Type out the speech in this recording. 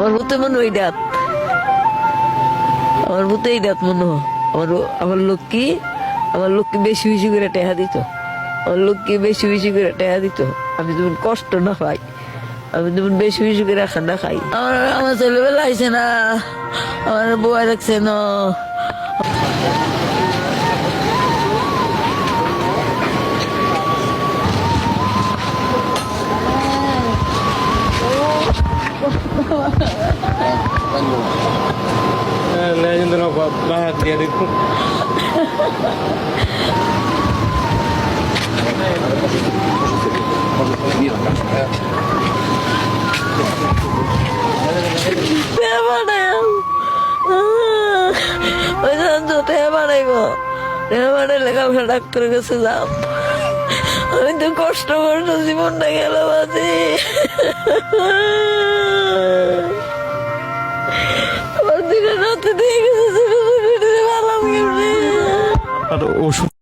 আমার ভূতে মনে ওই ডাত, আমার ভূতে এই ডাত মনে হয়। আমার লক্ষ্মী, আমার লক্ষ্মী বেশি বেশি করে টেহা দিত, আমার লক্ষ্মী বেশি বেশি করে টেহা দিত। আমি যেমন কষ্ট না পাই, আমি যেমন বেশি বেশি করে খানা খাই। আমার ছেলেবেলা আইসে না, আমার বউয়া রাখছে না। Legendero bahagia itu. ডাক্তারের কাছে যাম, আমি তো কষ্ট কষ্ট জীবনটা গেল বাজি। আমার দিনে রাতে দিয়ে গেছে, ভালো আর ওষুধ